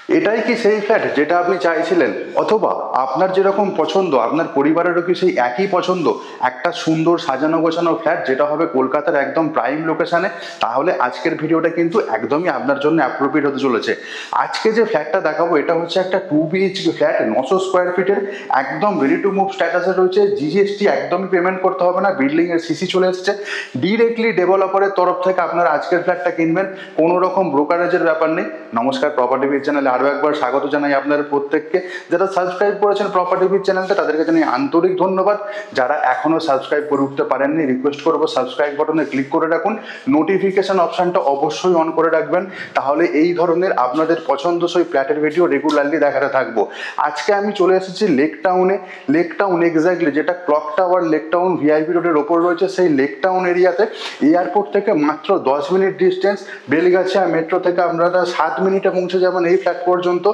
এটাই কি সেই ফ্ল্যাট যেটা আপনি চাইছিলেন, অথবা আপনার যেরকম পছন্দ আপনার পরিবারেরও কি সেই একই পছন্দ, একটা সুন্দর সাজানো গোছানো ফ্ল্যাট যেটা হবে কলকাতার একদম প্রাইম লোকেশনে? তাহলে আজকের ভিডিওটা কিন্তু একদমই আপনার জন্য অ্যাপ্রোপ্রিয়েট হতে চলেছে। আজকে যে ফ্ল্যাটটা দেখাবো এটা হচ্ছে একটা 2 BHK ফ্ল্যাট, 900 স্কোয়ার ফিটের, একদম রেডি টু মুভ স্ট্যাটাসে রয়েছে। জিএসটি একদমই পেমেন্ট করতে হবে না, বিল্ডিং এর সিসি চলে এসেছে, ডিরেক্টলি ডেভেলপারের তরফ থেকে আপনারা আজকের ফ্ল্যাটটা কিনবেন, কোনো রকম ব্রোকারেজের ব্যাপার নেই। নমস্কার, প্রপার্টি ভিড চ্যানেলে আরও একবার স্বাগত জানাই আপনাদের প্রত্যেককে। যারা সাবস্ক্রাইব করেছেন প্রপার্টি ভিড চ্যানেলটা তাদেরকে জানাই আন্তরিক ধন্যবাদ। যারা এখনও সাবস্ক্রাইব করে উঠতে পারেননি, রিকোয়েস্ট করবো সাবস্ক্রাইব বাটনে ক্লিক করে রাখুন, নোটিফিকেশন অপশানটা অবশ্যই অন করে রাখবেন, তাহলে এই ধরনের আপনাদের পছন্দসই ফ্ল্যাটের ভিডিও রেগুলারলি দেখাতে থাকবো। আজকে আমি চলে এসেছি লেক টাউনে। লেক টাউন এক্স্যাক্টলি যেটা clock tower lake town VIP রোডের ওপর রয়েছে, সেই লেক টাউন এরিয়াতে এয়ারপোর্ট থেকে মাত্র 10 মিনিট ডিস্টেন্স। বেলগাছিয়া মেট্রো থেকে আপনারা 7 মিনিটে পৌঁছে যাবেন এই ফ্ল্যাট পর্যন্ত।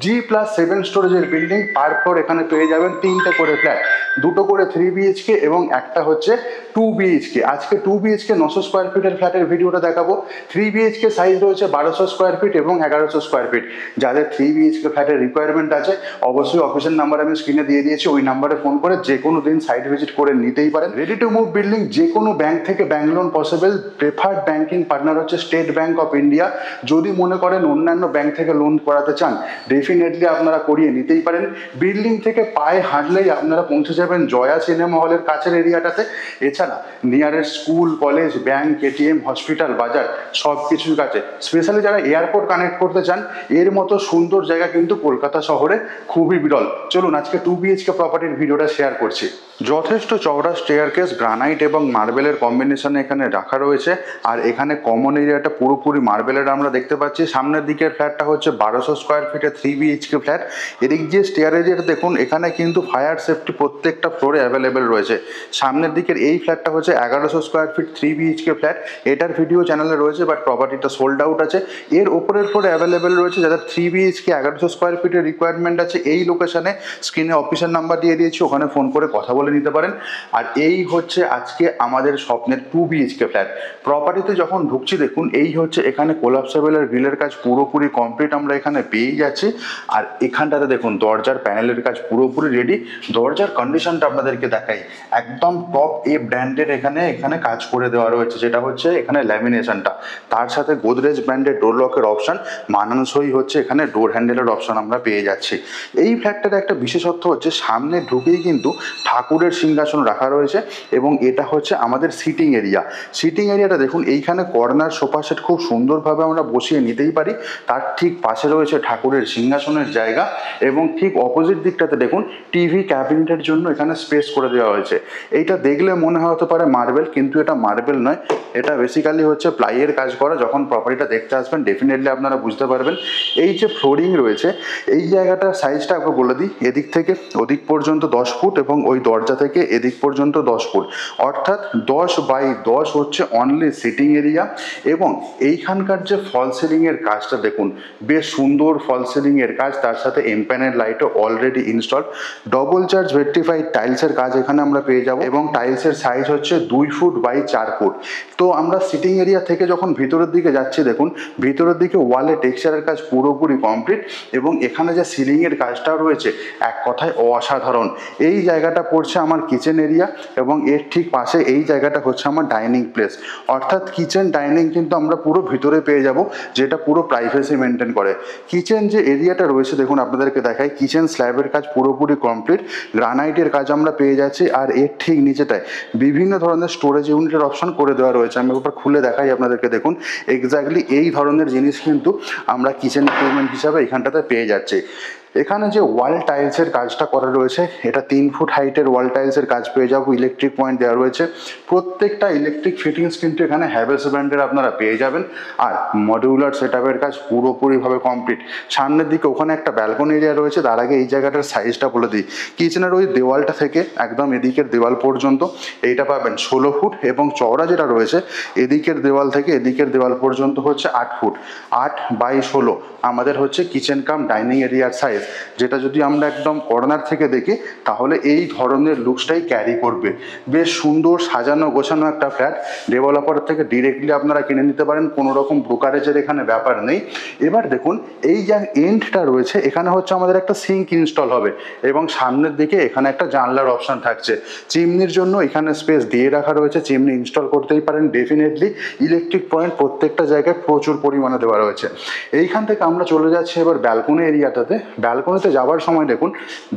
G+7 স্টোরেজের বিল্ডিং, পার ফ্লোর এখানে পেয়ে যাবেন 3টে করে ফ্ল্যাট, 2টো করে 3 BHK এবং একটা হচ্ছে 2 BHK। আজকে 2 BHK 900 স্কোয়ার ফিটের ফ্ল্যাটের ভিডিওটা দেখাবো। 3 BHK সাইজ রয়েছে 1200 স্কোয়ার ফিট এবং 1100 স্কোয়ার ফিট। যাদের 3 BHK ফ্ল্যাটের রিকোয়ারমেন্ট আছে অবশ্যই অফিসের নাম্বার আমি স্ক্রিনে দিয়ে দিয়েছি, ওই নাম্বারে ফোন করে যে কোনো দিন সাইট ভিজিট করে নিতেই পারেন। রেডি টু মুভ বিল্ডিং, যে কোনো ব্যাংক থেকে bank loan possible. Preferred banking partner হচ্ছে স্টেট ব্যাংক অফ ইন্ডিয়া। যদি মনে করেন অন্যান্য ব্যাংক থেকে লোন করাতে চান, ডেফিনেটলি আপনারা করিয়ে নিতেই পারেন। বিল্ডিং থেকে পায়ে হাঁটলেই আপনারা পৌঁছে যাবেন জয়া সিনেমা হলের কাছের এরিয়াটাতে। এছাড়া nearest school, college, bank, ATM, hospital, বাজার সব কিছুর কাছে। স্পেশালি যারা এয়ারপোর্ট কানেক্ট করতে চান, এর মতো সুন্দর জায়গা কিন্তু কলকাতা শহরে খুবই বিরল। চলুন আজকে 2 BHK প্রপার্টির ভিডিওটা শেয়ার করছি। যথেষ্ট চওড়া স্টেয়ারকেস, গ্রানাইট এবং মার্বেলের কম্বিনেশনে এখানে রাখা রয়েছে। আর এখানে কমন এরিয়াটা পুরোপুরি মার্বেলের আমরা দেখতে পাচ্ছি। সামনের দিকের ফ্ল্যাটটা হচ্ছে 1200 স্কোয়ার ফিটের 3 BHK ফ্ল্যাট। এদিক যে স্টেয়ার এরিয়াটা দেখুন, এখানে কিন্তু ফায়ার সেফটি প্রত্যেকটা ফ্লোরে অ্যাভেলেবেল রয়েছে। সামনের দিকের এই ফ্ল্যাটটা হচ্ছে 1100 স্কোয়ার ফিট 3 BHK ফ্ল্যাট। এটার ভিডিও চ্যানেলে রয়েছে, বাট প্রপার্টিটা সোল্ড আউট আছে। এর ওপরের ফ্লোরে অ্যাভেলেবেল রয়েছে যাদের 3 BHK 1100 স্কোয়ার ফিটের রিকোয়ারমেন্ট আছে। এই লোকেশনে স্ক্রিনে অফিসের নাম্বার দিয়ে দিয়েছি, ওখানে ফোন করে কথা বলে নিতে পারেন। আর এই হচ্ছে আজকে আমাদের স্বপ্নের 2 BHK ফ্ল্যাট। প্রপার্টিতে যখন ঢুকছি দেখুন, এই হচ্ছে এখানে কোলাপসেবলের গ্রিলের কাজ পুরোপুরি কমপ্লিট আমরা এখানে পেয়ে যাচ্ছি। আর এখানটাতে দেখুন দরজার প্যানেলের কাজ পুরোপুরি রেডি। দরজার কন্ডিশনটা আপনাদেরকে দেখাই, একদম টপ এ ব্র্যান্ডের এখানে কাজ করে দেওয়া রয়েছে, যেটা হচ্ছে এখানে ল্যামিনেশনটা। তার সাথে গোদরেজ ব্র্যান্ডের ডোর লকের অপশান, মানানসই হচ্ছে এখানে ডোর হ্যান্ডেলের অপশান আমরা পেয়ে যাচ্ছি। এই ফ্ল্যাটটার একটা বিশেষত্ব হচ্ছে সামনে ঢুকেই কিন্তু ঠাকুরের সিংহাসন রাখা রয়েছে এবং এটা হচ্ছে আমাদের সিটিং এরিয়া। সিটিং এরিয়াটা দেখুন, এইখানে কর্নার সোফা সেট খুব সুন্দরভাবে আমরা বসিয়ে নিতেই পারি। তার ঠিক পাশে রয়েছে ঠাকুরের সিংহাসনের জায়গা এবং ঠিক অপোজিট দিকটাতে দেখুন টিভি ক্যাবিনেটের জন্য এখানে স্পেস করে দেওয়া হয়েছে। এইটা দেখলে মনে হতে পারে মার্বেল, কিন্তু এটা মার্বেল নয়, এটা বেসিক্যালি হচ্ছে প্লাইয়ের কাজ করা। যখন প্রপার্টিটা দেখতে আসবেন ডেফিনেটলি আপনারা বুঝতে পারবেন। এই যে ফ্লোরিং রয়েছে, এই জায়গাটার সাইজটা আপনাকে বলে দিই, এদিক থেকে ওদিক পর্যন্ত 10 ফুট এবং ওই দরজা থেকে এদিক পর্যন্ত 10 ফুট, অর্থাৎ 10/10 হচ্ছে অনলি সিটিং এরিয়া। এবং এইখানকার যে ফল সিলিংয়ের কাজটা দেখুন, বেশ সুন্দর ফল সিলিংয়ের কাজ, তার সাথে এমপ্যানেল লাইটও already install. Double charge vitrified টাইলসের কাজ এখানে আমরা পেয়ে যাব এবং টাইলসের সাইজ হচ্ছে 2 ফুট বাই 4 ফুট। তো আমরা সিটিং এরিয়া থেকে যখন ভিতরের দিকে যাচ্ছি দেখুন, ভিতরের দিকে ওয়ালে টেক্সচারের কাজ পুরোপুরি কমপ্লিট এবং এখানে যে সিলিংয়ের কাজটাও রয়েছে এক কথায় অসাধারণ। এই জায়গাটা পড়ছে আমার কিচেন এরিয়া এবং এর ঠিক পাশে এই জায়গাটা হচ্ছে আমার ডাইনিং প্লেস, অর্থাৎ কিচেন ডাইনিং কিন্তু আমরা পুরো ভিতরে পেয়ে যাব, যেটা পুরো প্রাইভেসি মেনটেন করে। কিচেন যে এরিয়াটা রয়েছে দেখুন, আপনাদেরকে দেখাই, কিচেন স্ল্যাবের কাজ পুরোপুরি কমপ্লিট, গ্রানাইটের কাজ আমরা পেয়ে যাচ্ছি। আর এর ঠিক নিচেটায় বিভিন্ন ধরনের স্টোরেজ ইউনিটের অপশন করে দেওয়া রয়েছে। আমি একবার খুলে দেখাই আপনাদেরকে, দেখুন এক্স্যাক্টলি এই ধরনের জিনিস কিন্তু আমরা কিচেন ইকুইপমেন্ট হিসাবে এখানটাতে পেয়ে যাচ্ছি। এখানে যে ওয়াল টাইলসের কাজটা করা রয়েছে, এটা 3 ফুট হাইটের ওয়াল টাইলসের কাজ পেয়ে যাবো। ইলেকট্রিক পয়েন্ট দেওয়া রয়েছে, প্রত্যেকটা ইলেকট্রিক ফিটিংস কিন্তু এখানে হ্যাভেলস ব্র্যান্ডের আপনারা পেয়ে যাবেন। আর মডিউলার সেটআপের কাজ পুরোপুরিভাবে কমপ্লিট। সামনের দিকে ওখানে একটা ব্যালকনি এরিয়া রয়েছে। তার আগে এই জায়গাটার সাইজটা বলে দিই, কিচেনের ওই দেওয়ালটা থেকে একদম এদিকের দেওয়াল পর্যন্ত এইটা পাবেন 16 ফুট এবং চওড়া যেটা রয়েছে এদিকের দেওয়াল থেকে এদিকের দেওয়াল পর্যন্ত হচ্ছে 8 ফুট। 8/16 আমাদের হচ্ছে কিচেন কাম ডাইনিং এরিয়ার সাইজ। টাইলস, যেটা যদি আমরা একদম কর্নার থেকে দেখি তাহলে এই ধরনের লুকসটাই ক্যারি করবে। বেশ সুন্দর সাজানো গোছানো একটা ফ্ল্যাট, ডেভেলপার থেকে ডিরেক্টলি আপনারা কিনে নিতে পারেন, কোনো রকম ব্রোকারেজের এখানে ব্যাপার নেই। এবার দেখুন এই যে এন্ডটা রয়েছে এখানে হচ্ছে আমাদের একটা সিঙ্ক ইনস্টল হবে এবং সামনের দিকে এখানে একটা জানলার অপশন থাকছে। চিমনির জন্য এখানে স্পেস দিয়ে রাখা রয়েছে, চিমনি ইনস্টল করতেই পারেন ডেফিনেটলি। ইলেকট্রিক পয়েন্ট প্রত্যেকটা জায়গায় প্রচুর পরিমাণে দেওয়া রয়েছে। এইখান থেকে আমরা চলে যাচ্ছি এবার ব্যালকনি এরিয়াটাতে। ব্যালকনিতে যাওয়ার সময় দেখুন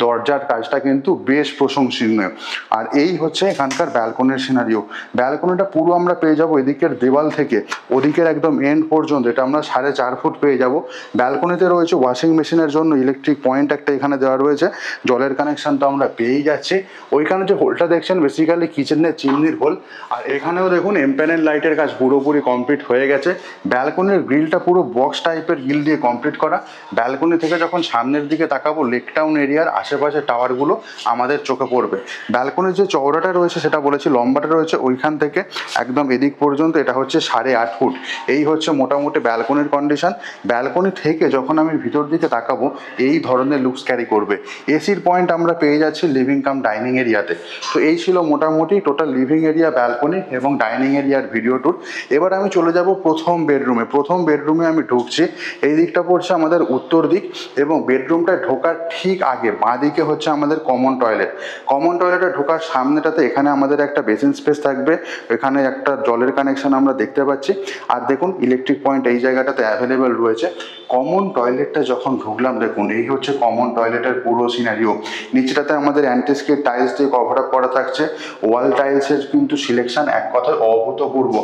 দরজার কাজটা কিন্তু বেশ প্রশংসনীয়। আর এই হচ্ছে এখানকার ব্যালকনির সিনারিও। ব্যালকনিটা পুরো আমরা পেয়ে যাবো এদিকের দেওয়াল থেকে ওদিকের একদম এন্ড পর্যন্ত, এটা আমরা 4.5 ফুট পেয়ে যাব। ব্যালকনিতে রয়েছে ওয়াশিং মেশিনের জন্য ইলেকট্রিক পয়েন্ট একটা এখানে দেওয়া রয়েছে, জলের কানেকশন তো আমরা পেয়েই যাচ্ছি। ওইখানে যে হোলটা দেখছেন বেসিক্যালি কিচেনের চিমনির হোল। আর এখানেও দেখুন এমপ্যানেল লাইটের কাজ পুরোপুরি কমপ্লিট হয়ে গেছে। ব্যালকনির গ্রিলটা পুরো বক্স টাইপের গ্রিল দিয়ে কমপ্লিট করা। ব্যালকনি থেকে যখন সামনের দিকে তাকাবো লেক টাউন এরিয়ার আশেপাশে টাওয়ারগুলো আমাদের চোখে পড়বে। ব্যালকনির যে চওড়াটা রয়েছে সেটা বলেছি, লম্বাটা রয়েছে ওইখান থেকে একদম এদিক পর্যন্ত, এটা হচ্ছে 8.5 ফুট। এই হচ্ছে মোটামুটি ব্যালকনির কন্ডিশন। ব্যালকনি থেকে যখন আমি ভিতর দিকে তাকাবো এই ধরনের লুকস ক্যারি করবে। এসির পয়েন্ট আমরা পেয়ে যাচ্ছি লিভিং কাম ডাইনিং এরিয়াতে। তো এই ছিল মোটামুটি টোটাল লিভিং এরিয়া, ব্যালকনি এবং ডাইনিং এরিয়ার ভিডিও ট্যুর। এবার আমি চলে যাব প্রথম বেডরুমে। প্রথম বেডরুমে আমি ঢুকছি, এই দিকটা পড়ছে আমাদের উত্তর দিক এবং বেডরুমটা ঢোকার ঠিক আগে বাঁ দিকে হচ্ছে আমাদের কমন টয়লেট। কমন টয়লেটে ঢোকার সামনেটাতে এখানে আমাদের একটা বেসিন স্পেস থাকবে, এখানে একটা জলের কানেকশন আমরা দেখতে পাচ্ছি। আর দেখুন ইলেকট্রিক পয়েন্ট এই জায়গাটাতে অ্যাভেলেবেল রয়েছে। কমন টয়লেটটা যখন ঢুকলাম দেখুন এই হচ্ছে কমন টয়লেটের পুরো সিনারিও। নিচেটাতে আমাদের অ্যান্টিস্কেট টাইলস দিয়ে কভার আপ করা থাকছে। ওয়াল টাইলসের কিন্তু সিলেকশন এক কথায় অভূতপূর্ব।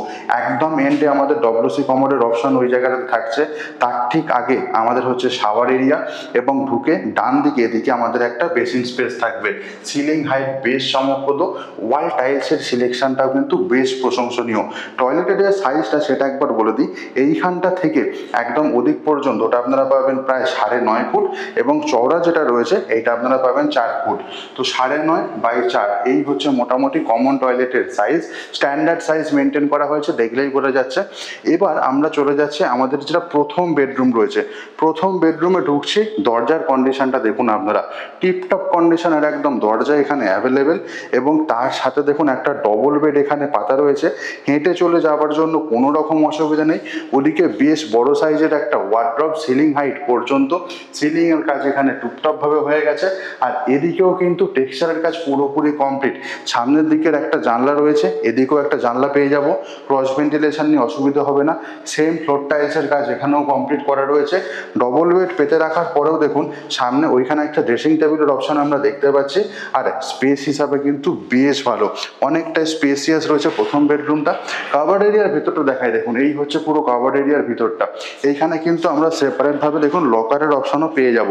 একদম এন্ডে আমাদের ডব্লিউসি কমোডের অপশন ওই জায়গাটাতে থাকছে। তার ঠিক আগে আমাদের হচ্ছে শাওয়ার এরিয়া এবং ঢুকে ডান দিকে এদিকে আমাদের একটা বেসিন স্পেস থাকবে। সিলিং হাইট বেশ চমকপ্রদ, ওয়াল টাইলসের সিলেকশনটাও কিন্তু বেশ প্রশংসনীয়। টয়লেটের যে সাইজটা সেটা একবার বলে দিই, এইখানটা থেকে একদম ওদিক পর্যন্ত ওটা আপনারা পাবেন প্রায় 9.5 ফুট এবং চওড়া যেটা রয়েছে এইটা আপনারা পাবেন 4 ফুট। তো 9.5/4 এই হচ্ছে মোটামুটি কমন টয়লেটের সাইজ। স্ট্যান্ডার্ড সাইজ মেনটেন করা হয়েছে, দেখলেই বোঝা যাচ্ছে। এবার আমরা চলে যাচ্ছি আমাদের যেটা প্রথম বেডরুম রয়েছে। প্রথম বেডরুমে ঢুকছি, দরজার কন্ডিশনটা দেখুন আপনারা, টিপটপ কন্ডিশনের একদম দরজা এখানে অ্যাভেলেবেল এবং তার সাথে দেখুন একটা ডবল বেড এখানে পাতা রয়েছে। হেঁটে চলে যাওয়ার জন্য কোনো রকম অসুবিধা নেই। ওদিকে বেশ বড় সাইজের একটা ওয়ার্ড্রপ, সিলিং হাইট পর্যন্ত সিলিংয়ের কাজ এখানে টুকটাপভাবে হয়ে গেছে। আর এদিকেও কিন্তু টেক্সচারের কাজ পুরোপুরি কমপ্লিট। সামনের দিকের একটা জানলা রয়েছে, এদিকেও একটা জানলা পেয়ে যাব, ক্রস ভেন্টিলেশন নিয়ে অসুবিধা হবে না। সেম ফ্লোর টাইলসের কাজ এখানেও কমপ্লিট করা রয়েছে। ডবল বেড পেতে রাখার পরেও দেখুন সামনে ওইখানে একটা ড্রেসিং টেবিলের অপশন আমরা দেখতে পাচ্ছি। আর স্পেস হিসাবে কিন্তু বেশ ভালো, অনেকটা স্পেসিয়াস রয়েছে প্রথম বেডরুমটা। কাভার্ড এরিয়ার ভিতরটা দেখায় দেখুন, এই হচ্ছে পুরো কাভার্ড এরিয়ার ভিতরটা। এইখানে কিন্তু আমরা সেপারেটভাবে দেখুন লকারের অপশনও পেয়ে যাব।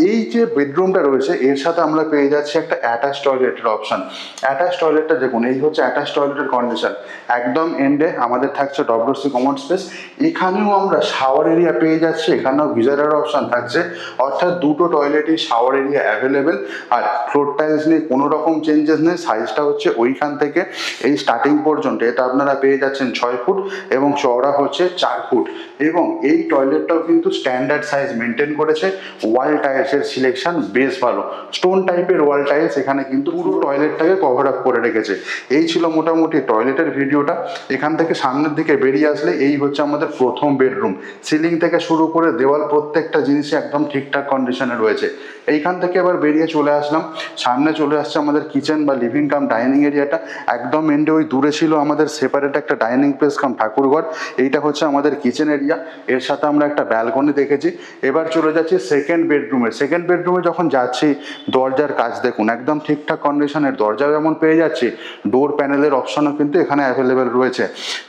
এই যে বেডরুমটা রয়েছে এর সাথে আমরা পেয়ে যাচ্ছি একটা অ্যাটাচ টয়লেটের অপশন। অ্যাটাচ টয়লেটটা দেখুন, এই হচ্ছে অ্যাটাচ টয়লেটের কন্ডিশন। একদম এন্ডে আমাদের থাকছে ডব্লিউসি কমন স্পেস। এখানেও আমরা শাওয়ার এরিয়া পেয়ে যাচ্ছি, এখানেও গিজারের অপশন থাকছে। অর্থাৎ দুটো টয়লেটই শাওয়ার এরিয়া অ্যাভেলেবেল। আর ফ্লোর টাইলস নিয়ে কোনো রকম চেঞ্জেস নেই। সাইজটা হচ্ছে ওইখান থেকে এই স্টার্টিং পর্যন্ত এটা আপনারা পেয়ে যাচ্ছেন 6 ফুট এবং চওড়া হচ্ছে 4 ফুট। এবং এই টয়লেটটাও কিন্তু স্ট্যান্ডার্ড সাইজ মেনটেন করেছে। ওয়াল টাইলসের সিলেকশন বেশ ভালো, স্টোন টাইপের ওয়াল টাইলস এখানে কিন্তু পুরো টয়লেটটাকে কভার আপ করে রেখেছে। এই ছিল মোটামুটি টয়লেটের ভিডিওটা। এখান থেকে সামনের দিকে বেরিয়ে আসলে এই হচ্ছে আমাদের প্রথম বেডরুম। সিলিং থেকে শুরু করে দেওয়াল প্রত্যেকটা জিনিসই একদম ঠিকঠাক কন্ডিশনে রয়েছে। এইখান থেকে এবার বেরিয়ে চলে আসলাম, সামনে চলে আসছে আমাদের কিচেন বা লিভিং কাম ডাইনিং এরিয়াটা। একদম এন্ডে ওই দূরে ছিল আমাদের সেপারেট একটা ডাইনিং প্লেস কাম ঠাকুরঘর। এইটা হচ্ছে আমাদের কিচেন এরিয়া, এর সাথে আমরা একটা ব্যালকনি দেখেছি। এবার চলে যাচ্ছি সেকেন্ড বেডরুমে। সেকেন্ড বেডরুমে যখন যাচ্ছি দরজার কাজ দেখুন একদম ঠিকঠাক কন্ডিশনের দরজা যেমন পেয়ে যাচ্ছি, ডোর প্যানেলের অপশনও কিন্তু এখানে অ্যাভেলেবেল রয়েছে।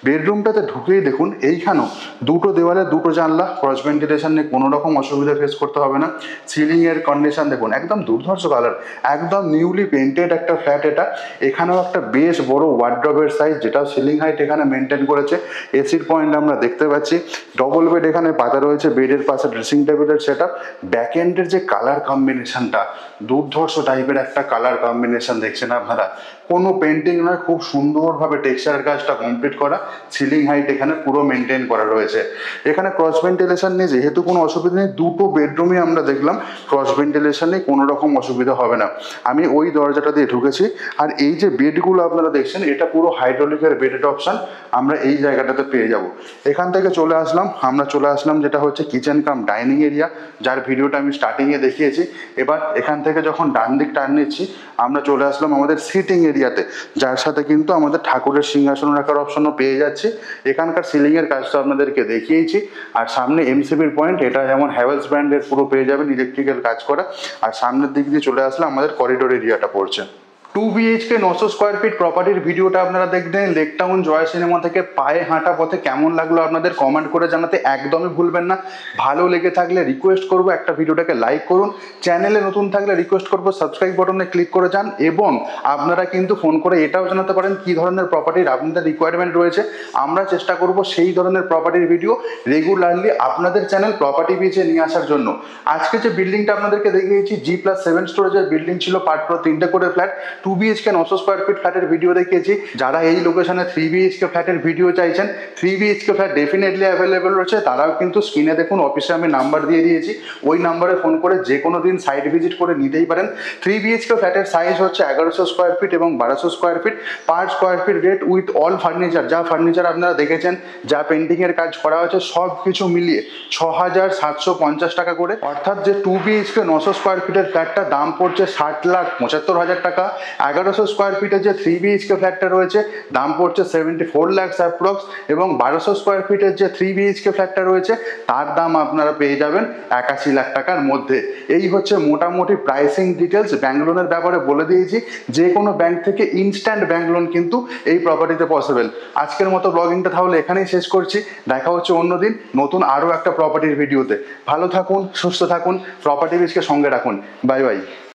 বেডরুমটাতে ঢুকেই দেখুন এইখানেও দুটো দেওয়ালে দুটো জানলা, ক্রস ভেন্টিলেশন নিয়ে কোনো রকম অসুবিধা ফেস করতে হবে না। সিলিংয়ের কন্ডিশন দেখুন একদম দুর্ধর্ষ কালার, একদম নিউলি পেন্টেড একটা ফ্ল্যাট এটা। এখানেও একটা বেশ বড় ওয়ার্ড্রবের সাইজ, যেটা সিলিং হাইট এখানে মেনটেন করেছে। এসির পয়েন্ট আমরা দেখতে পাচ্ছি, ডবল বেড এখানে পাতা রয়েছে, বেডের পাশে ড্রেসিং টেবিলের সেট আপ। ব্যাক এন্ডের যে কালার কম্বিনেশনটা দুর্ধর্ষ টাইপের একটা কালার কম্বিনেশন দেখছেন আপনারা, কোনো পেন্টিং নয়, খুব সুন্দরভাবে টেক্সচারের কাজটা কমপ্লিট করা। সিলিং হাইট এখানে পুরো মেনটেন করা রয়েছে। এখানে ক্রস ভেন্টিলেশন নিয়ে যেহেতু কোনো অসুবিধা নেই, দুটো বেডরুমে আমরা দেখলাম ক্রস ভেন্টিলেশনে কোনো রকম অসুবিধা হবে না। আমি ওই দরজাটা দিয়ে ঢুকেছি। আর এই যে বেডগুলো আপনারা দেখছেন, এটা পুরো হাইড্রোলিকের বেডেড অপশন আমরা এই জায়গাটাতে পেয়ে যাব। এখান থেকে আমরা চলে আসলাম যেটা হচ্ছে কিচেন কাম ডাইনিং এরিয়া, যার ভিডিওটা আমি স্টার্টিংয়ে দেখিয়েছি। এবার এখান থেকে যখন ডান দিক টার্ন নিচ্ছি আমরা চলে আসলাম আমাদের সিটিং এরিয়াতে, যার সাথে কিন্তু আমাদের ঠাকুরের সিংহাসন রাখার অপশনও পেয়ে যাচ্ছি। এখানকার সিলিংয়ের কাজটা আপনাদেরকে দেখিয়েছি। আর সামনে এমসিবির পয়েন্ট, এটা যেমন হ্যাভেলস ব্র্যান্ডের পুরো পেয়ে যাবেন ইলেকট্রিক্যাল কাজ করা। আর সামনের দিক দিয়ে চলে আসলে আমাদের করিডোর এরিয়াটা পড়ছে। 2 BHK 900 স্কোয়ার ফিট প্রপার্টির ভিডিওটা আপনারা দেখলেন। লেক টাউন জয় সিনেমা থেকে পায়ে হাঁটা পথে কেমন লাগলো আপনাদের কমেন্ট করে জানাতে একদমই ভুলবেন না। ভালো লেগে থাকলে রিকোয়েস্ট করবো একটা ভিডিওটাকে লাইক করুন, চ্যানেলে নতুন থাকলে রিকোয়েস্ট করবো সাবস্ক্রাইব বাটনে ক্লিক করে যান। এবং আপনারা কিন্তু ফোন করে এটাও জানাতে পারেন কী ধরনের প্রপার্টির আপনাদের রিকোয়ারমেন্ট রয়েছে। আমরা চেষ্টা করব সেই ধরনের প্রপার্টির ভিডিও রেগুলারলি আপনাদের চ্যানেল প্রপার্টি পেজে নিয়ে আসার জন্য। আজকে যে বিল্ডিংটা আপনাদেরকে দেখিয়েছি G+7 স্টোরেজের বিল্ডিং ছিল, পার্ট পুরো 3টে করে ফ্ল্যাট, 2 BHK 900 স্কোয়ার ফিট ফ্ল্যাটের ভিডিও দেখিয়েছি। যারা এই লোকেশনে 3 BHK ফ্ল্যাটের ভিডিও চাইছেন, 3 BHK ফ্ল্যাট ডেফিনেটলি অ্যাভেলেবেল রয়েছে। তারাও কিন্তু স্ক্রিনে দেখুন অফিসে আমি নাম্বার দিয়ে দিয়েছি, ওই নাম্বারে ফোন করে যে কোনো দিন সাইট ভিজিট করে নিতেই পারেন। 3 BHK ফ্ল্যাটের সাইজ হচ্ছে 1100 স্কোয়ার ফিট এবং 1200 square feet. Per square feet rate with all furniture, যা ফার্নিচার আপনারা দেখেছেন, যা পেন্টিংয়ের কাজ করা হয়েছে, সব কিছু মিলিয়ে 6,750 টাকা করে। অর্থাৎ যে 2 BHK 900 স্কোয়ার ফিটের ফ্ল্যাটটা দাম পড়ছে 60,75,000 টাকা। 1100 স্কোয়ার ফিটের যে 3 BHK ফ্ল্যাটটা রয়েছে দাম পড়ছে 74 lakhs অ্যাপ্রক্স। এবং 1200 স্কোয়ার ফিটের যে 3 BHK ফ্ল্যাটটা রয়েছে তার দাম আপনারা পেয়ে যাবেন 81 লাখ টাকার মধ্যে। এই হচ্ছে মোটামুটি প্রাইসিং ডিটেলস। ব্যাংক লোনের ব্যাপারে বলে দিয়েছি, যে কোনো ব্যাংক থেকে ইনস্ট্যান্ট ব্যাংক লোন কিন্তু এই প্রপার্টিতে পসিবল। আজকের মতো ব্লগিংটা তাহলে এখানেই শেষ করছি। দেখা হচ্ছে অন্যদিন নতুন আরও একটা প্রপার্টির ভিডিওতে। ভালো থাকুন, সুস্থ থাকুন, প্রপার্টি বিজকে সঙ্গে রাখুন। Bye bye.